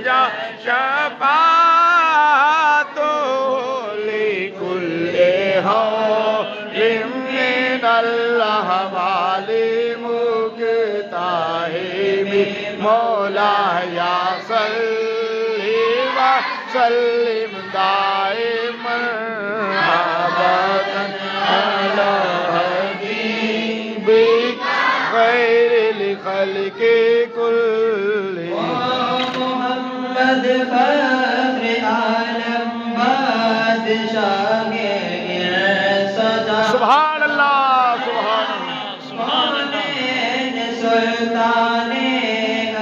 جا شفاعت لكل حول من الأحوال مقتحم مولاي صل وسلم دائما أبدا على حبيبك خير الخلق كلهم محمد فخر عالم بادشاہ سجا سبحان اللہ سبحان اللہ سلطان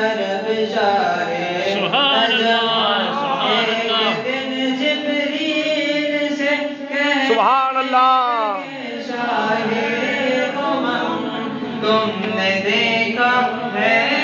عرب شاہ ایک دن جبریل سے سبحان اللہ شاہ تم نے دیکھا ہے